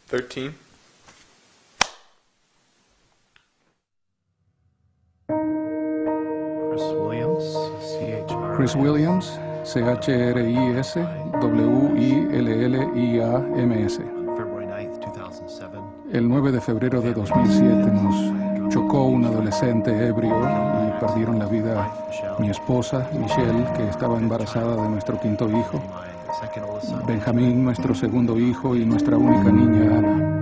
13. Chris Williams, C-H-R-I-S-W-I-L-L-I-A-M-S. El 9 de febrero de 2007 nos chocó un adolescente ebrio y perdieron la vida mi esposa, Michelle, que estaba embarazada de nuestro quinto hijo, Benjamín, nuestro segundo hijo, y nuestra única niña, Ana.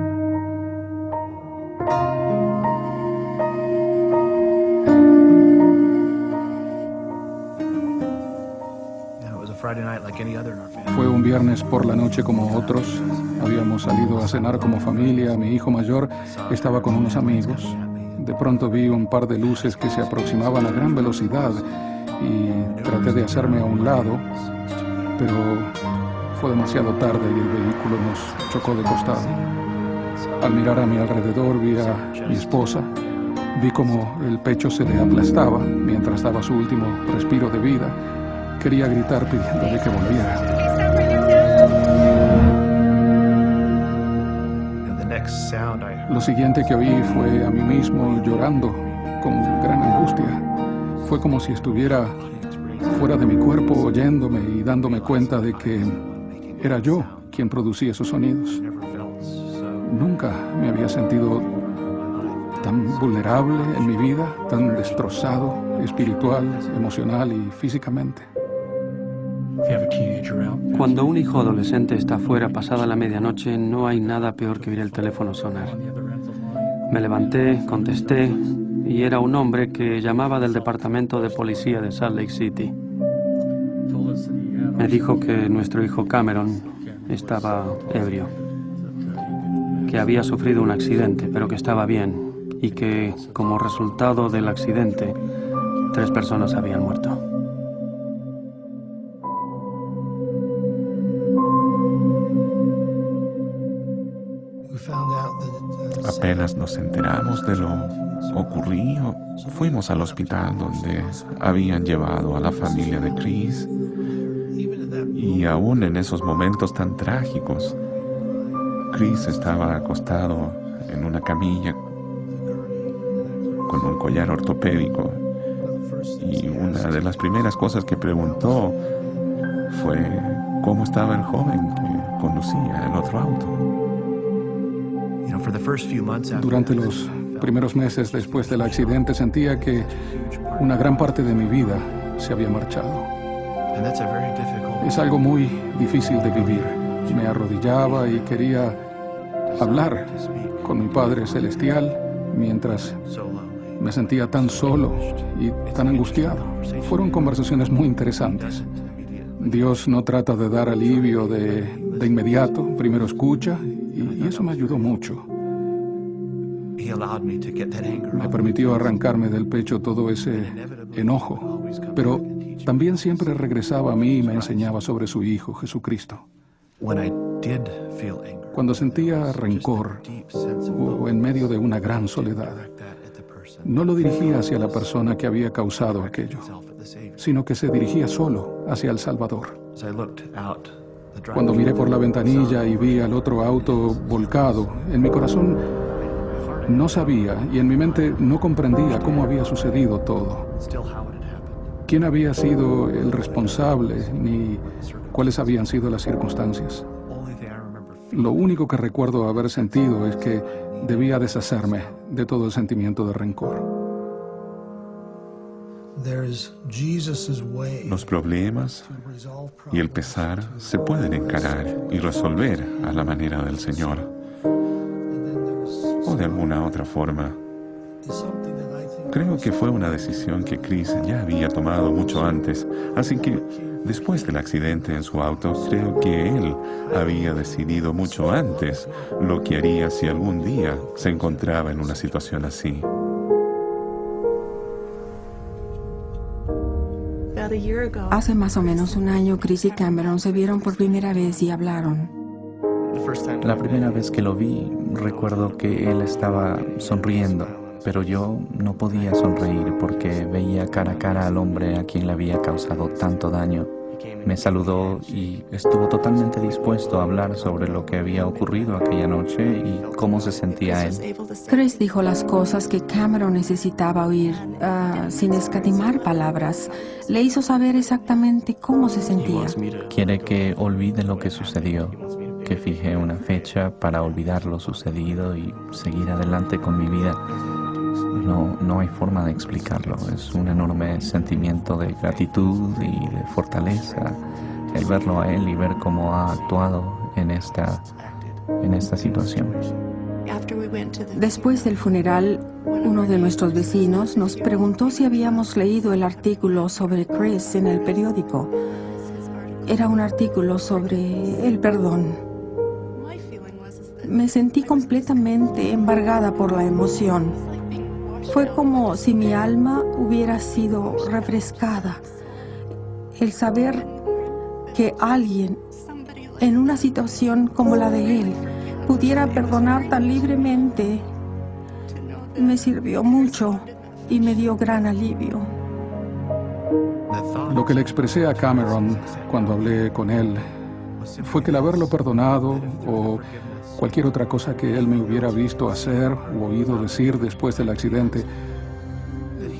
Fue un viernes por la noche como otros. Habíamos salido a cenar como familia. Mi hijo mayor estaba con unos amigos. De pronto vi un par de luces que se aproximaban a gran velocidad y traté de hacerme a un lado, pero fue demasiado tarde y el vehículo nos chocó de costado. Al mirar a mi alrededor vi a mi esposa. Vi como el pecho se le aplastaba mientras daba su último respiro de vida. Quería gritar pidiéndole que volviera. Lo siguiente que oí fue a mí mismo llorando con gran angustia. Fue como si estuviera fuera de mi cuerpo, oyéndome y dándome cuenta de que era yo quien producía esos sonidos. Nunca me había sentido tan vulnerable en mi vida, tan destrozado espiritual, emocional y físicamente. Cuando un hijo adolescente está fuera pasada la medianoche, no hay nada peor que oír el teléfono sonar. Me levanté, contesté, y era un hombre que llamaba del departamento de policía de Salt Lake City. Me dijo que nuestro hijo Cameron estaba ebrio, que había sufrido un accidente, pero que estaba bien, y que, como resultado del accidente, 3 personas habían muerto. Apenas nos enteramos de lo ocurrido, fuimos al hospital donde habían llevado a la familia de Chris. Y aún en esos momentos tan trágicos, Chris estaba acostado en una camilla con un collar ortopédico. Y una de las primeras cosas que preguntó fue cómo estaba el joven que conducía el otro auto. Durante los primeros meses después del accidente sentía que una gran parte de mi vida se había marchado. Es algo muy difícil de vivir. Me arrodillaba y quería hablar con mi Padre Celestial mientras me sentía tan solo y tan angustiado. Fueron conversaciones muy interesantes. Dios no trata de dar alivio de inmediato, primero escucha, y eso me ayudó mucho. Me permitió arrancarme del pecho todo ese enojo, pero también siempre regresaba a mí y me enseñaba sobre su Hijo, Jesucristo. Cuando sentía rencor o en medio de una gran soledad, no lo dirigía hacia la persona que había causado aquello, sino que se dirigía solo hacia el Salvador. Cuando miré por la ventanilla y vi al otro auto volcado, en mi corazón no sabía y en mi mente no comprendía cómo había sucedido todo. ¿Quién había sido el responsable ni cuáles habían sido las circunstancias? Lo único que recuerdo haber sentido es que debía deshacerme de todo el sentimiento de rencor. Los problemas y el pesar se pueden encarar y resolver a la manera del Señor, o de alguna otra forma. Creo que fue una decisión que Chris ya había tomado mucho antes, así que después del accidente en su auto, creo que él había decidido mucho antes lo que haría si algún día se encontraba en una situación así. Hace más o menos un año, Chris y Cameron se vieron por primera vez y hablaron. La primera vez que lo vi, recuerdo que él estaba sonriendo, pero yo no podía sonreír porque veía cara a cara al hombre a quien le había causado tanto daño. me saludó y estuvo totalmente dispuesto a hablar sobre lo que había ocurrido aquella noche y cómo se sentía él. Chris dijo las cosas que Cameron necesitaba oír, sin escatimar palabras. Le hizo saber exactamente cómo se sentía. Quiere que olvide lo que sucedió, que fije una fecha para olvidar lo sucedido y seguir adelante con mi vida. No hay forma de explicarlo. Es un enorme sentimiento de gratitud y de fortaleza el verlo a él y ver cómo ha actuado en esta situación. Después del funeral, uno de nuestros vecinos nos preguntó si habíamos leído el artículo sobre Chris en el periódico. Era un artículo sobre el perdón. Me sentí completamente embargada por la emoción. Fue como si mi alma hubiera sido refrescada. El saber que alguien en una situación como la de él pudiera perdonar tan libremente me sirvió mucho y me dio gran alivio. Lo que le expresé a Cameron cuando hablé con él fue que el haberlo perdonado o cualquier otra cosa que él me hubiera visto hacer u oído decir después del accidente,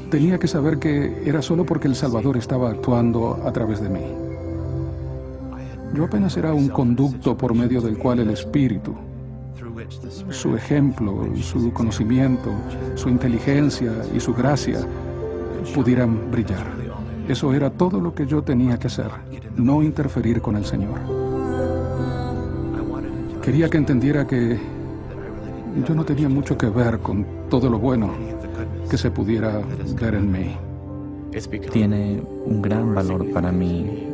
tenía que saber que era solo porque el Salvador estaba actuando a través de mí. Yo apenas era un conducto por medio del cual el Espíritu, su ejemplo, su conocimiento, su inteligencia y su gracia pudieran brillar. Eso era todo lo que yo tenía que hacer, no interferir con el Señor. Quería que entendiera que yo no tenía mucho que ver con todo lo bueno que se pudiera ver en mí. Tiene un gran valor para mí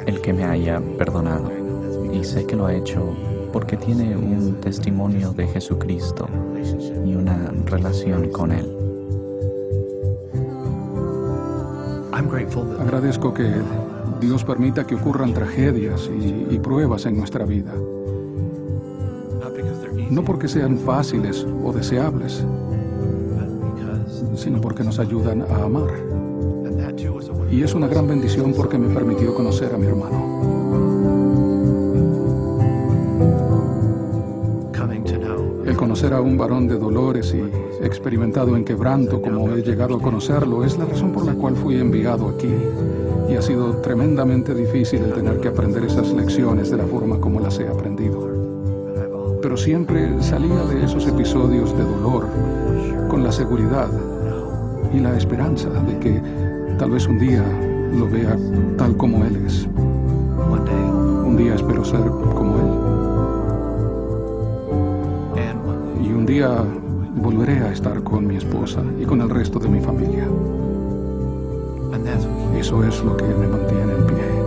el que me haya perdonado, y sé que lo ha hecho porque tiene un testimonio de Jesucristo y una relación con Él. Agradezco que Dios permita que ocurran tragedias y pruebas en nuestra vida. No porque sean fáciles o deseables, sino porque nos ayudan a amar. Y es una gran bendición porque me permitió conocer a mi hermano. El conocer a un varón de dolores y experimentado en quebranto como he llegado a conocerlo es la razón por la cual fui enviado aquí. Y ha sido tremendamente difícil el tener que aprender esas lecciones de la forma como las he aprendido. Pero siempre salía de esos episodios de dolor con la seguridad y la esperanza de que tal vez un día lo vea tal como Él es. Un día espero ser como Él. Y un día volveré a estar con mi esposa y con el resto de mi familia. Eso es lo que me mantiene en pie.